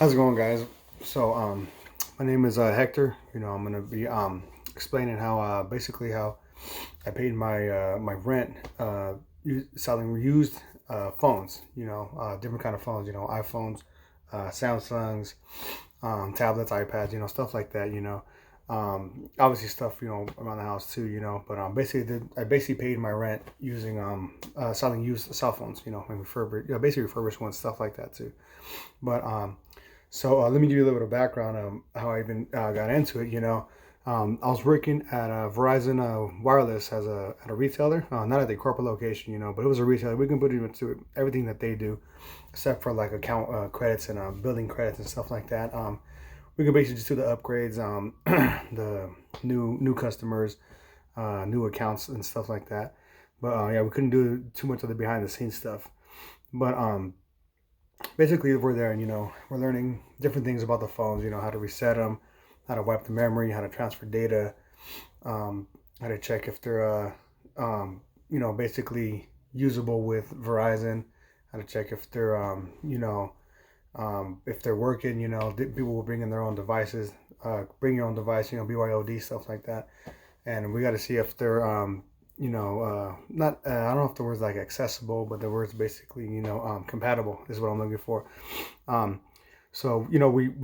How's it going, guys? So, my name is Hector. I'm gonna be explaining how basically how I paid my rent selling used phones. Different kind of phones. iPhones, Samsungs, tablets, iPads. Stuff like that. Obviously stuff around the house too. But I basically paid my rent using selling used cell phones. And basically refurbished ones, stuff like that too. But let me give you a little bit of background on how I even got into it. I was working at Verizon Wireless as at a retailer, not at the corporate location, but it was a retailer. We can put it into everything that they do, except for like account credits and building credits and stuff like that. We can basically just do the upgrades, the new customers, new accounts and stuff like that. But yeah, we couldn't do too much of the behind the scenes stuff. But basically we're there and we're learning different things about the phones, how to reset them, how to wipe the memory, how to transfer data, how to check if they're basically usable with Verizon, how to check if they're if they're working. People will bring in their own devices, bring your own device, BYOD, stuff like that. And we got to see if they're not I don't know if the word's like accessible, but the word's basically compatible is what I'm looking for. We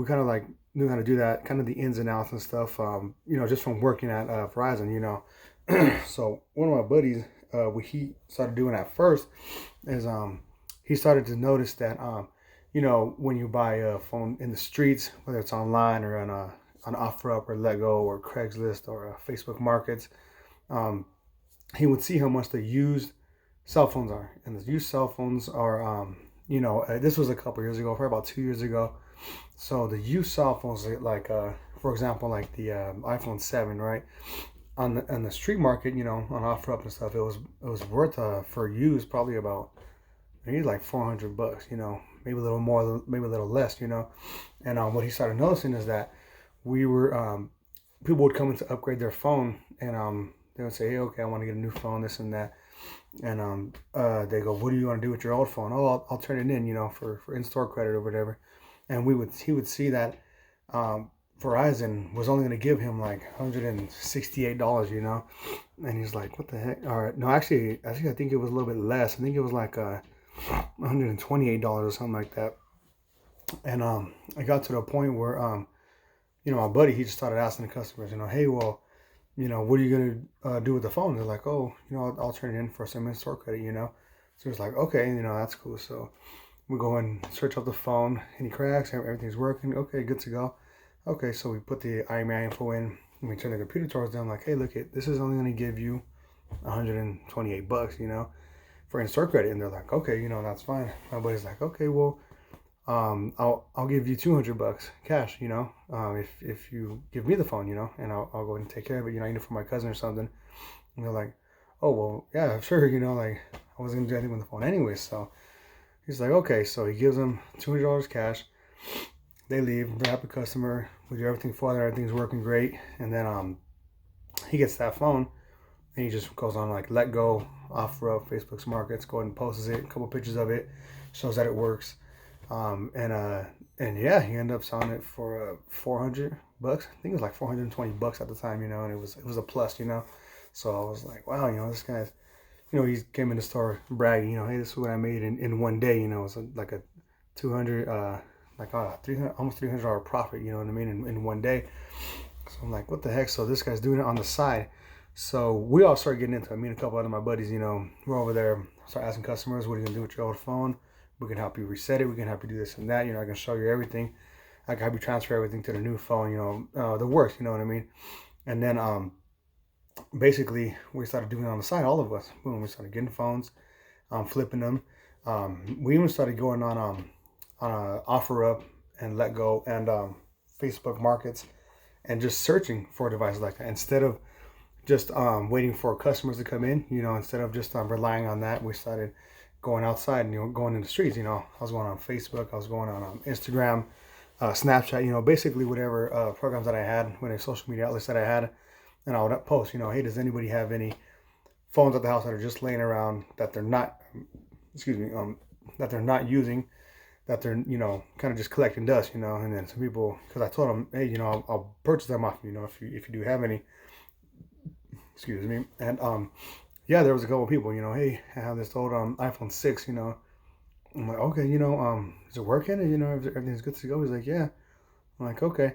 kind of like knew how to do that, kind of the ins and outs and stuff, just from working at Verizon. So one of my buddies, what he started doing at first is he started to notice that when you buy a phone in the streets, whether it's online or on OfferUp or Lego or Craigslist or Facebook Markets, he would see how much the used cell phones are. And the used cell phones are, this was a couple years ago, probably about 2 years ago. So the used cell phones, like, for example, like the iPhone 7, right? On the street market, on OfferUp and stuff, it was worth for used probably about maybe like $400, maybe a little more, maybe a little less, And what he started noticing is that we were people would come in to upgrade their phone, and they would say, hey, okay, I want to get a new phone, this and that. And they go, what do you want to do with your old phone? Oh, I'll turn it in, for in-store credit or whatever. And he would see that Verizon was only going to give him like $168, And he's like, what the heck? All right. No, actually, I think it was a little bit less. I think it was like $128 or something like that. And I got to the point where, my buddy, he just started asking the customers, hey, well, what are you gonna do with the phone? They're like, oh, I'll turn it in for some in-store credit, So it's like, okay, that's cool. So we go and search up the phone, any cracks, everything's working. Okay, good to go. Okay, so we put the IMEI info in, and we turn the computer towards them, like, hey, look, this is only gonna give you $128, for in-store credit. And they're like, okay, that's fine. My buddy's like, okay, well, I'll give you $200 cash, if you give me the phone, and I'll go ahead and take care of it, I need it for my cousin or something. And they're like, oh, well, yeah, sure, like, I wasn't gonna do anything with the phone anyway. So he's like, okay. So he gives them $200 cash. They leave. They're a happy customer. We do everything for them. Everything's working great. And then he gets that phone, and he just goes on like Let Go, OfferUp, Facebook's Markets, go ahead and posts it, a couple pictures of it, shows that it works. And yeah, he ended up selling it for $400. I think it was like $420 at the time, and it was a plus. So I was like, wow, this guy's, he came in the store bragging, hey, this is what I made in one day. It was like a 200, like 300, almost $300 profit. You know what I mean, in one day. So I'm like, what the heck? So this guy's doing it on the side. So we all started getting into it. Me and a couple other my buddies, we're over there, start asking customers, what are you gonna do with your old phone? We can help you reset it. We can help you do this and that. I can show you everything. I can help you transfer everything to the new phone. The works. You know what I mean? And then basically we started doing it on the side. All of us. Boom. We started getting phones, flipping them. We even started going on OfferUp and Let Go and Facebook Markets, and just searching for devices like that instead of just waiting for customers to come in. Instead of just relying on that, we started going outside and going in the streets. I was going on Facebook, I was going on Instagram, Snapchat, basically whatever programs that I had, whatever social media outlets that I had, and I would post, hey, does anybody have any phones at the house that are just laying around that they're not, that they're not using, that they're, you know, kind of just collecting dust, you know. And then some people, because I told them, hey, you know, I'll purchase them off, you know, if you do have any, excuse me. And yeah, there was a couple of people, you know, hey, I have this old iPhone 6, you know. I'm like, okay, you know, is it working? And you know, everything's good to go. He's like, yeah. I'm like, okay.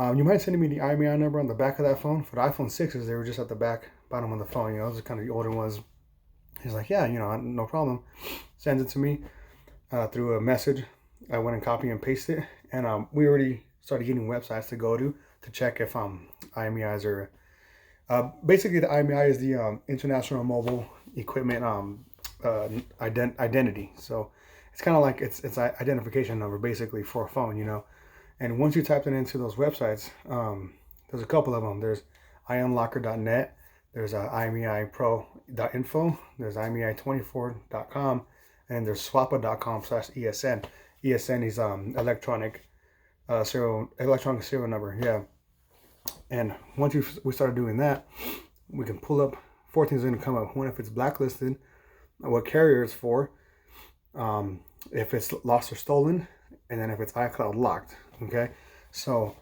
You mind sending me the IMEI number on the back of that phone? For the iPhone 6s, they were just at the back bottom of the phone. You know, those are kind of the older ones. He's like, yeah, you know, no problem. Sends it to me through a message. I went and copy and paste it, and we already started getting websites to go to check if IMEIs are. Basically, the IMEI is the International Mobile Equipment identity. So it's kind of like it's identification number basically for a phone, you know. And once you type it into those websites, there's a couple of them. There's ionlocker.net, there's IMEIpro.info, there's IMEI24.com, and there's swappa.com/ESN. ESN is electronic serial number, yeah. And once we started doing that, we can pull up 4 things are going to come up. One, if it's blacklisted, what carrier it's for, if it's lost or stolen, and then if it's iCloud locked. Okay, so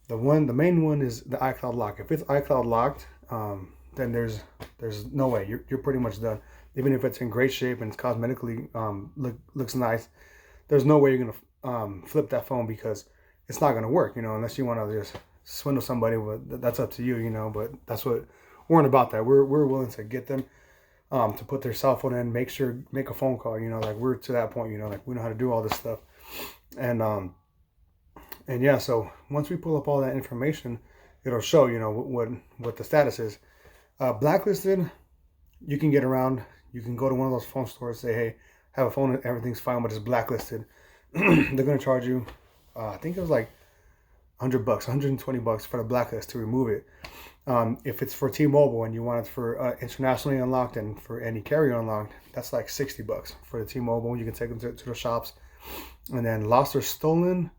the main one is the iCloud lock. If it's iCloud locked, then there's no way, you're pretty much done. Even if it's in great shape and it's cosmetically looks nice, there's no way you're gonna flip that phone, because it's not gonna work, you know, unless you want to just swindle somebody. That's up to you, you know. But that's what we're about. That we're willing to get them to put their cell phone in, make a phone call, you know, like we're to that point, you know, like we know how to do all this stuff. And yeah, so once we pull up all that information, it'll show, you know, what the status is. Blacklisted, you can get around. You can go to one of those phone stores, say, hey, have a phone, everything's fine, but it's blacklisted. They're gonna charge you, I think it was like $100, $120 for the blacklist to remove it. If it's for T-Mobile and you want it for internationally unlocked and for any carrier unlocked, that's like $60 for the T-Mobile. You can take them to the shops. And then lost or stolen,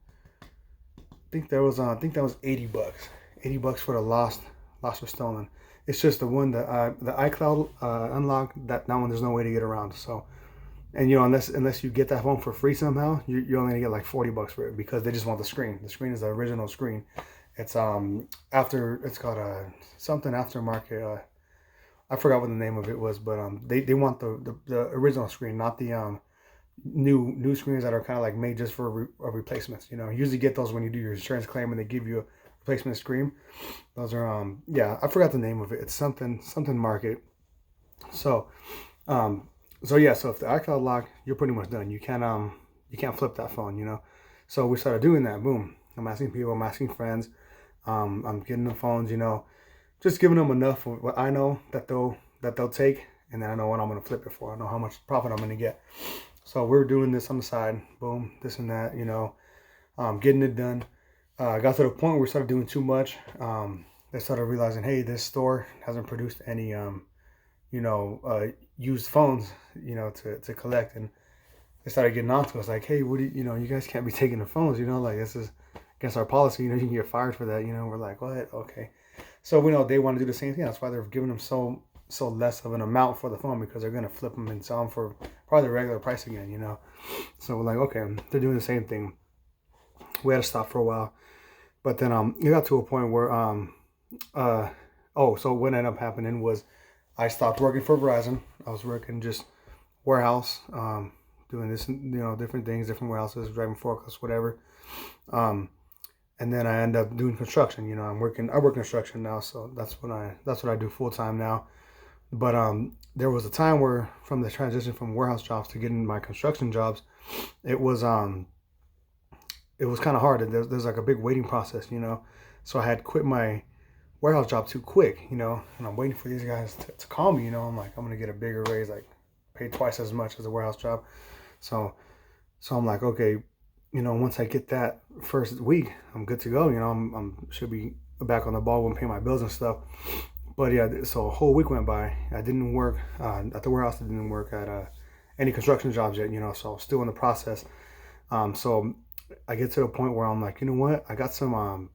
I think that was $80. $80 for the lost or stolen. It's just the one that the iCloud unlocked. That one, there's no way to get around. So, and you know, unless you get that phone for free somehow, you're only gonna get like $40 for it, because they just want the screen. The screen is the original screen. It's it's called something aftermarket. I forgot what the name of it was, but they want the original screen, not the new screens that are kind of like made just for replacements. You know, you usually get those when you do your insurance claim and they give you a replacement screen. Those are yeah, I forgot the name of it. It's something market. So so yeah, so if the iCloud lock, you're pretty much done. You can't flip that phone, you know. So we started doing that. Boom. I'm asking people, I'm asking friends, I'm getting the phones, you know, just giving them enough of what I know that they'll take, and then I know what I'm gonna flip it for. I know how much profit I'm gonna get. So we're doing this on the side, boom, this and that, you know, getting it done. Got to the point where we started doing too much. They started realizing, hey, this store hasn't produced any, you know, used phones, you know, to collect. And they started getting on to us like, hey, what do you know, you guys can't be taking the phones, you know, like this is against our policy, you know, you can get fired for that, you know. We're like, what? Okay. So we know they want to do the same thing. That's why they're giving them so less of an amount for the phone, because they're going to flip them and sell them for probably the regular price again, you know. So we're like, okay, they're doing the same thing. We had to stop for a while. But then it got to a point where, so what ended up happening was I stopped working for Verizon. I was working just warehouse, doing this, you know, different things, different warehouses, driving forklifts, whatever. And then I ended up doing construction. You know, I work construction now, so that's what I do full time now. But there was a time where, from the transition from warehouse jobs to getting my construction jobs, it was kind of hard. There's like a big waiting process, you know. So I had quit my warehouse job too quick, you know, and I'm waiting for these guys to call me, you know. I'm like, I'm gonna get a bigger raise, like pay twice as much as a warehouse job. So I'm like, okay, you know, once I get that first week, I'm good to go. You know, I'm should be back on the ball when paying my bills and stuff. But yeah, so a whole week went by. I didn't work at the warehouse. I didn't work at any construction jobs yet, you know, so still in the process. So I get to the point where I'm like, you know what? I got some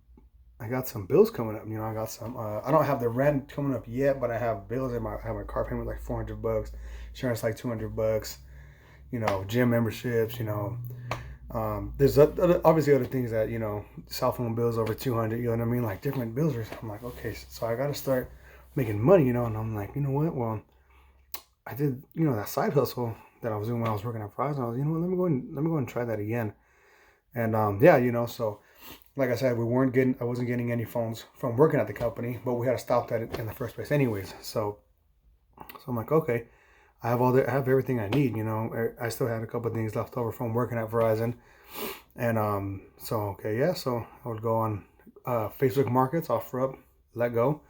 bills coming up. You know, I got some. I don't have the rent coming up yet, but I have bills. I have my car payment like $400, insurance like $200. You know, gym memberships. You know, There's obviously other things that, you know, cell phone bills over 200, you know what I mean? Like different bills. I'm like, okay, so I got to start making money, you know? And I'm like, you know what? Well, I did, you know, that side hustle that I was doing when I was working at Fry's. And I was, you know what, let me go and try that again. And yeah, you know, so like I said, I wasn't getting any phones from working at the company, but we had to stop that in the first place anyways. So I'm like, okay, I have everything I need, you know. I still had a couple of things left over from working at Verizon. And so okay, yeah, so I would go on Facebook Markets, offer up, let go,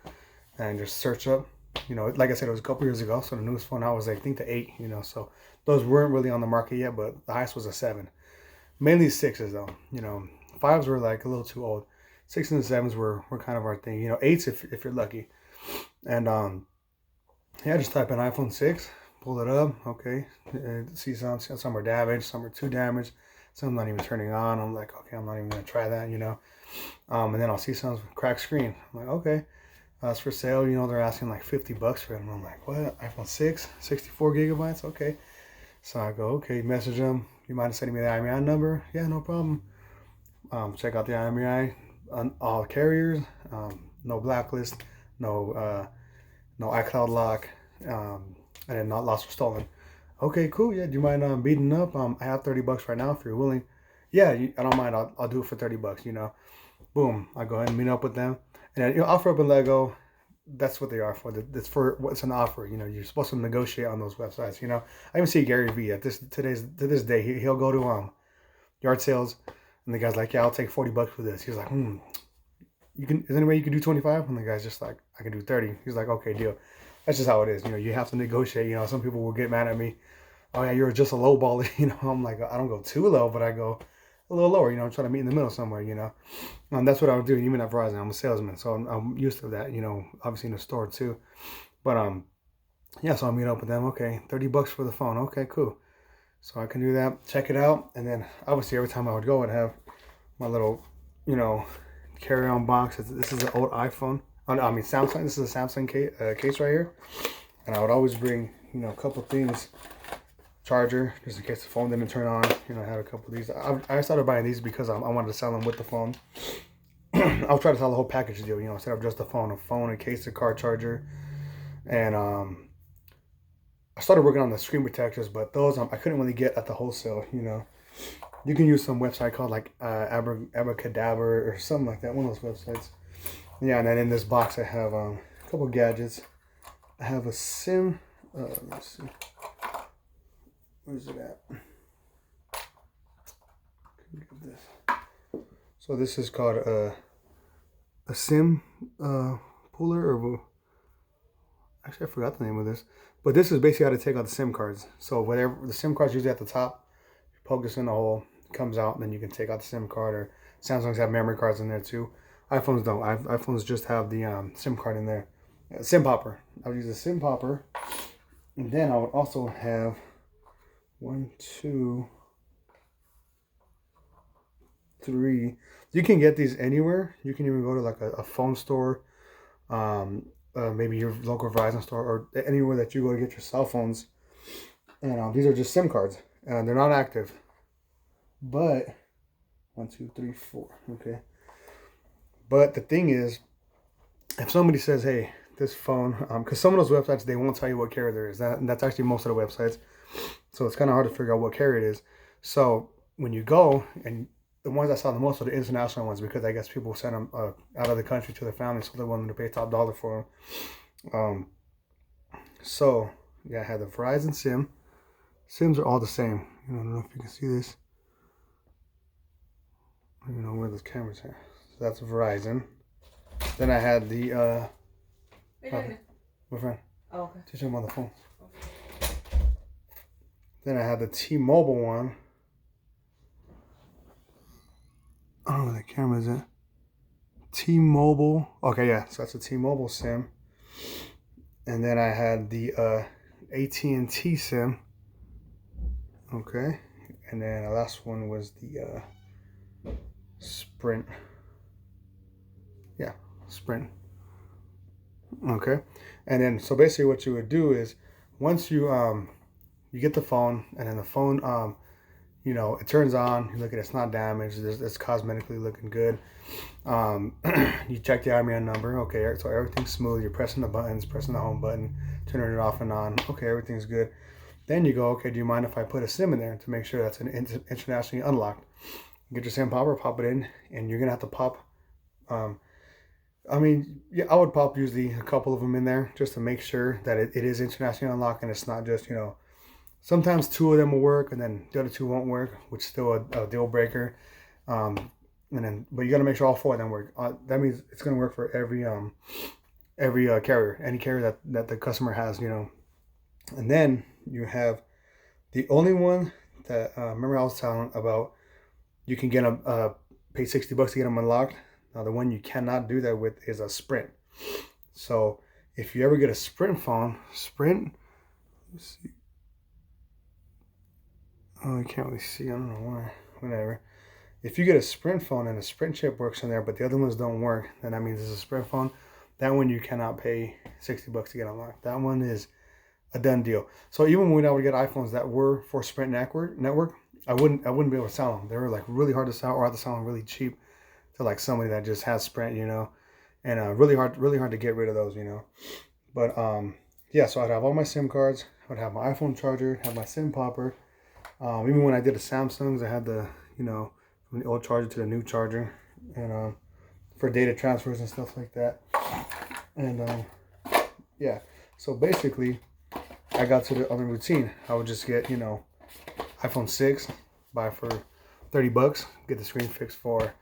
and just search up. You know, like I said, it was a couple years ago, so the newest phone I was, I think, the 8. You know, so those weren't really on the market yet, but the highest was a 7. Mainly 6s though. You know, 5s were like a little too old. 6s and 7s were kind of our thing. You know, 8s if you're lucky. And yeah, just type in iPhone 6, pull it up. Okay, see some are damaged, some are too damaged. Some not even turning on. I'm like, okay, I'm not even gonna try that, you know. And then I'll see some cracked screen. I'm like, okay, it's for sale. You know, they're asking like $50 for it. And I'm like, what? iPhone 6, 64 gigabytes? Okay. So I go, okay, message them. You mind sending me the IMEI number? Yeah, no problem. Check out the IMEI on all carriers. No blacklist, no iCloud lock, and then not lost or stolen. Okay, cool. Yeah, do you mind beating up? I have $30 right now if you're willing. Yeah, I don't mind. I'll do it for $30. You know, boom. I go ahead and meet up with them, and then, you know, offer up and Lego. That's what they are for. That's for what's an offer. You know, you're supposed to negotiate on those websites. You know, I even see Gary Vee at to this day. He'll go to yard sales, and the guy's like, yeah, I'll take $40 for this. He's like, you can. Is there any way you can do 25? And the guy's just like, I can do 30. He's like, okay, deal. That's just how it is. You know, you have to negotiate. You know, some people will get mad at me. Oh yeah, you're just a low baller. You know, I'm like, I don't go too low, but I go a little lower. You know, I'm trying to meet in the middle somewhere. You know, that's what I was doing. Even at Verizon, I'm a salesman, so I'm used to that. You know, obviously in the store too. But yeah. So I meet up with them. Okay, $30 for the phone. Okay, cool. So I can do that. Check it out, and then obviously every time I would go, I'd have my little, you know, carry-on box. This is an old iPhone. I mean Samsung. This is a Samsung case right here, and I would always bring, you know, a couple things. Charger, just in case the phone didn't turn on. You know, I had a couple of these. I started buying these because I wanted to sell them with the phone. I'll try to sell the whole package deal, you know, instead of just a phone, a case, a car charger. And I started working on the screen protectors, but those I couldn't really get at the wholesale, you know. You can use some website called like Abracadabra or something like that, one of those websites. Yeah, and then in this box I have a couple of gadgets. I have a SIM. Let's see. Where's it at? This. So this is called a SIM puller, or actually I forgot the name of this. But this is basically how to take out the SIM cards. So whatever the SIM card's usually at the top, you poke this in the hole, it comes out, and then you can take out the SIM card. Or Samsungs have memory cards in there too. iPhones don't. iPhones just have the SIM card in there. SIM popper. I would use a SIM popper, and then I would also have 1, 2, 3. You can get these anywhere. You can even go to like a phone store, maybe your local Verizon store, or anywhere that you go to get your cell phones. And these are just SIM cards, and they're not active. But 1, 2, 3, 4. Okay. But the thing is, if somebody says, "Hey, this phone," because some of those websites they won't tell you what carrier there is. That's actually most of the websites. So it's kind of hard to figure out what carrier it is. So when you go, and the ones I saw the most are the international ones, because I guess people send them out of the country to their families, so they're willing to pay top dollar for them. So yeah, I had the Verizon SIM. SIMs are all the same. I don't know if you can see this. I don't even know where those cameras are. So that's Verizon. Then I had the my friend. Oh, okay. Teach him on the phone. Then I had the T-Mobile one. I don't know where the camera is at. T-Mobile. Okay, yeah. So that's a T-Mobile SIM. And then I had the AT&T SIM. Okay. And then the last one was the Sprint. Yeah, Sprint. Okay. And then so basically what you would do is once you you get the phone, and then the phone you know, it turns on. You look at it, it's not damaged. It's cosmetically looking good. You check the IMEI number. Okay, so everything's smooth. You're pressing the buttons, pressing the home button, turning it off and on. Okay, everything's good. Then you go, okay, do you mind if I put a SIM in there to make sure that's internationally unlocked? Get your SIM popper, pop it in, and you're gonna have to pop. I mean, yeah, I would pop usually a couple of them in there just to make sure that it is internationally unlocked and it's not just, you know, sometimes two of them will work and then the other two won't work, which is still a deal breaker. And then, but you got to make sure all four of them work. That means it's gonna work for every carrier, any carrier that the customer has, you know. And then you have the only one that remember I was telling about. You can get them pay $60 to get them unlocked. Now the one you cannot do that with is a Sprint. So if you ever get a Sprint phone, let's see. Oh, I can't really see. I don't know why. Whatever. If you get a Sprint phone and a Sprint chip works in there, but the other ones don't work, then that means it's a Sprint phone. That one you cannot pay $60 to get unlocked. That one is a done deal. So even when I would get iPhones that were for Sprint network, I wouldn't be able to sell them. They were like really hard to sell, or I had to sell them really cheap to like somebody that just has Sprint, you know, and really hard to get rid of those, you know. But yeah, so I'd have all my SIM cards. I would have my iPhone charger, have my SIM popper. Even when I did the Samsungs, I had the, you know, from the old charger to the new charger, and for data transfers and stuff like that. And yeah, so basically I got to the other routine. I would just get, you know, iPhone 6, buy for $30, get the screen fixed for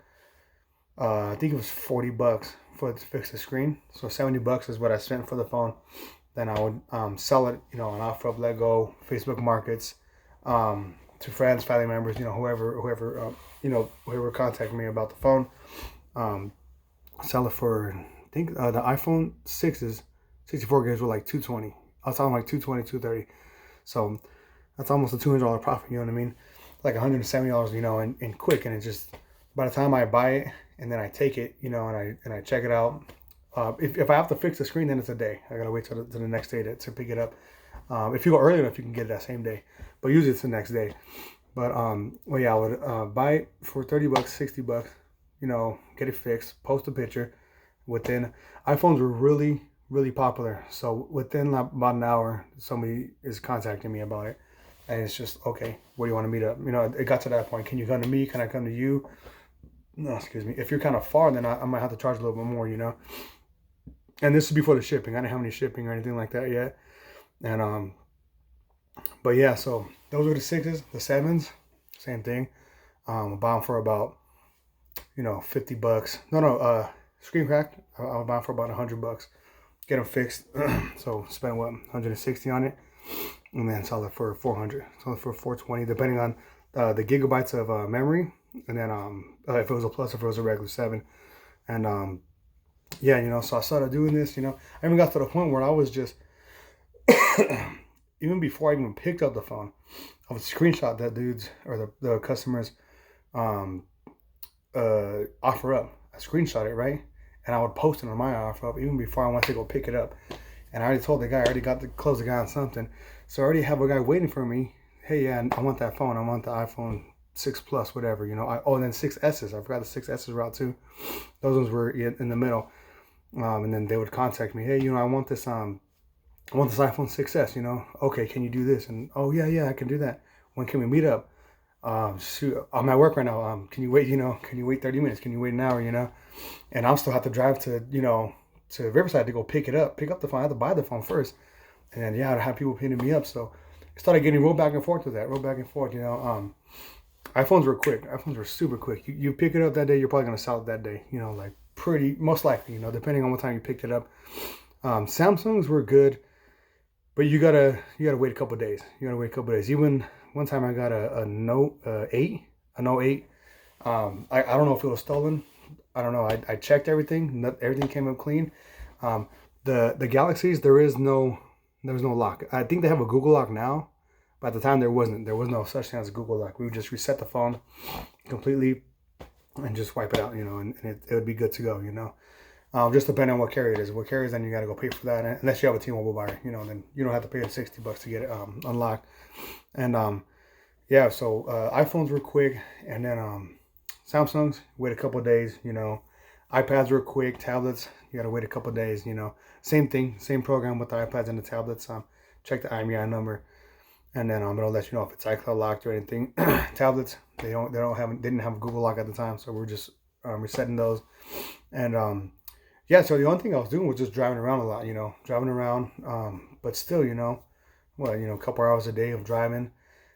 I think it was $40 for it to fix the screen. So $70 is what I spent for the phone. Then I would sell it, you know, on OfferUp, Lego, Facebook Markets, to friends, family members, you know, whoever you know, whoever contacted me about the phone. Sell it for, I think the iPhone 6's 64 gigs were like $220. I was talking like $220, $230. So that's almost a $200 profit, you know what I mean? Like $170, you know, and quick. And it's just, by the time I buy it and then I take it, you know, and I check it out, if I have to fix the screen, then it's a day. I gotta wait till the next day to pick it up. If you go early enough, you can get it that same day, but usually it's the next day. But well, yeah, I would buy it for $30, $60, you know, get it fixed, post a picture. Within, iPhones were really popular, so within about an hour, somebody is contacting me about it, and it's just, okay, where do you want to meet up? You know, it got to that point. Can you come to me? Can I come to you? No, excuse me. If you're kind of far, then I might have to charge a little bit more, you know. And this is before the shipping. I didn't have any shipping or anything like that yet. And but yeah, so those were the 6s, the 7s, same thing. I bought them for about, you know, $50. No, screen crack. I would buy them for about $100. Get them fixed. So spend what, 160 on it, and then sell it for 400. Sell it for 420, depending on the gigabytes of memory, and then if it was a plus, if it was a regular 7, and yeah, you know. So I started doing this, you know. I even got to the point where I was just even before I even picked up the phone, I would screenshot that dude's or the customer's OfferUp. I screenshot it, right? And I would post it on my OfferUp even before I went to go pick it up. And I already told the guy, I already got to close the guy on something. So I already have a guy waiting for me. Hey, yeah, I want that phone. I want the iPhone 6 Plus, whatever, you know. And then 6Ss. I forgot the 6Ss route too. Those ones were in the middle. And then they would contact me. Hey, you know, I want this iPhone 6S, you know. Okay, can you do this? And oh yeah, I can do that. When can we meet up? Shoot, I'm at work right now. Can you wait, you know, can you wait 30 minutes? Can you wait an hour, you know? And I'll still have to drive to, you know, to Riverside to go pick up the phone. I had to buy the phone first. And then, yeah, I'd have people pinning me up. So I started getting rolled back and forth with that, you know. iPhones were quick. iPhones were super quick. You pick it up that day, you're probably going to sell it that day, you know, like most likely, you know, depending on what time you picked it up. Samsungs were good, but you gotta wait a couple of days. Even one time I got a Note 8. I don't know if it was stolen. I don't know. I checked everything. Everything came up clean. The Galaxies, there was no lock. I think they have a Google lock now, but at the time there was no such thing as a Google lock. We would just reset the phone completely and just wipe it out, you know, and it would be good to go, you know. Just depending on what carrier it is. What carrier is, then you got to go pay for that. And unless you have a T-Mobile buyer, you know, then you don't have to pay the $60 to get it unlocked. And yeah, so iPhones were quick, and then Samsungs wait a couple of days. iPads were quick. Tablets you gotta wait a couple of days. Same thing, same program with the iPads and the tablets. Check the IMEI number, and then it'll let you know if it's iCloud locked or anything. Tablets didn't have Google Lock at the time, so we're just resetting those. And yeah, so the only thing I was doing was just driving around a lot. Driving around, but still, a couple hours a day of driving,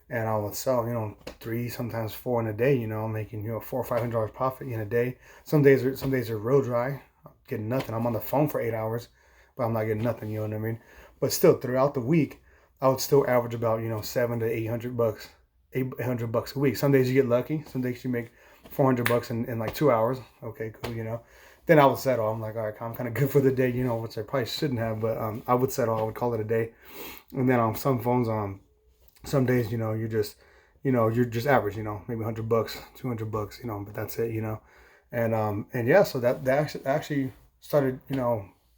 and I would sell, three, sometimes four in a day. I'm making $400 or $500 profit in a day. Some days are real dry, I'm getting nothing. I'm on the phone for 8 hours, but I'm not getting nothing. You know what I mean? But still, throughout the week, I would still average about $700 to $800, $800 a week. Some days you get lucky. Some days you make $400 in like 2 hours. Okay, cool. Then I would settle. I'm like, all right, I'm kind of good for the day. Which I probably shouldn't have, but I would settle. I would call it a day. And then on some phones, some days, you're just average, maybe $100, $200, but that's it. And yeah, so that actually started,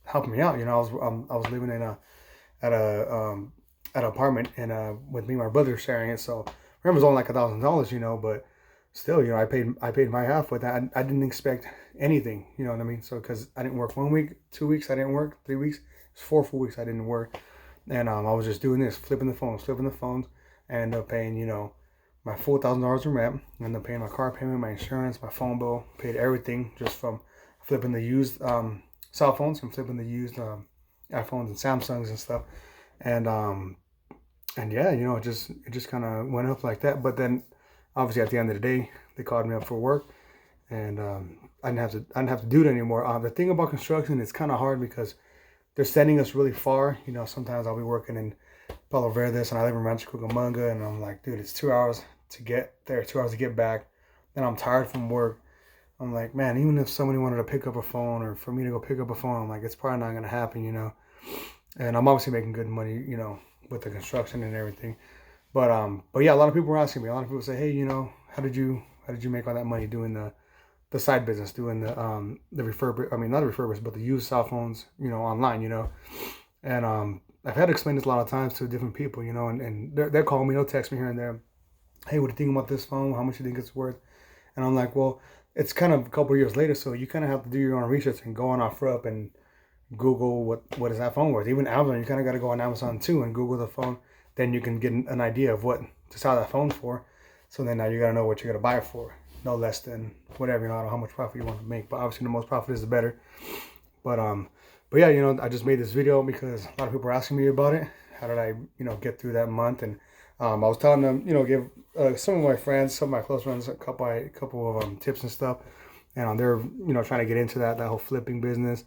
helping me out. I was living at an apartment, and with me and my brother sharing it. So rent was only like $1,000, but still, I paid my half with that. I didn't expect anything, you know what I mean? So because I didn't work 1 week, 2 weeks I didn't work, 3 weeks, it's 4 full weeks I didn't work. And I was just doing this, flipping the phones. I ended up paying, my full $1,000 in rent. I ended up paying my car payment, my insurance, my phone bill, paid everything just from flipping the used cell phones and flipping the used iPhones and Samsungs and stuff. And yeah, it just kind of went up like that. But then obviously at the end of the day, they called me up for work, and I didn't have to do it anymore. The thing about construction is kind of hard because they're sending us really far. Sometimes I'll be working in Palo Verdes, and I live in Rancho Cucamonga, and I'm like, dude, it's 2 hours to get there, 2 hours to get back. Then I'm tired from work. I'm like, man, even if somebody wanted to pick up a phone or for me to go pick up a phone, I'm like, it's probably not gonna happen. And I'm obviously making good money, with the construction and everything. But yeah, a lot of people were asking me. A lot of people say, hey, how did you make all that money doing the side business, doing the refurbish, I mean, not refurbished, but the used cell phones, online, and I've had to explain this a lot of times to different people, and they'll call me, they'll text me here and there. Hey, what do you think about this phone? How much do you think it's worth? And I'm like, well, it's kind of a couple of years later, so you kind of have to do your own research and go on OfferUp and Google what is that phone worth. Even Amazon, you kind of got to go on Amazon too and Google the phone. Then you can get an idea of what to sell that phone for. So then now you got to know what you're going to buy it for. No less than whatever, I don't know how much profit you want to make. But obviously the most profit is the better. But yeah, I just made this video because a lot of people were asking me about it. How did I, get through that month? And I was telling them, give some of my friends, some of my close friends, a couple of tips and stuff. And they're, trying to get into that whole flipping business.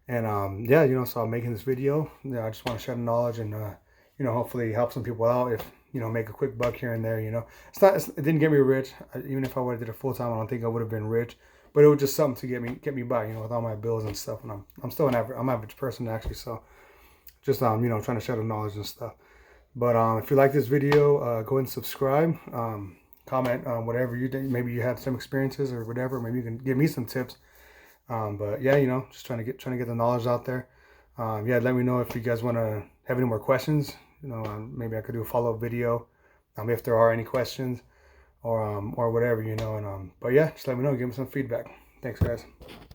And yeah, so I'm making this video. I just want to share the knowledge and hopefully help some people out. If make a quick buck here and there. It didn't get me rich. Even if I would have did it full time, I don't think I would have been rich. But it was just something to get me by, with all my bills and stuff. And I'm still I'm an average person actually. So just trying to share the knowledge and stuff. But if you like this video, go ahead and subscribe. Comment on whatever you think. Maybe you have some experiences or whatever. Maybe you can give me some tips. But yeah, just trying to get the knowledge out there. Yeah, let me know if you guys want to have any more questions. Maybe I could do a follow-up video if there are any questions or whatever. And but yeah, just let me know. Give me some feedback. Thanks, guys.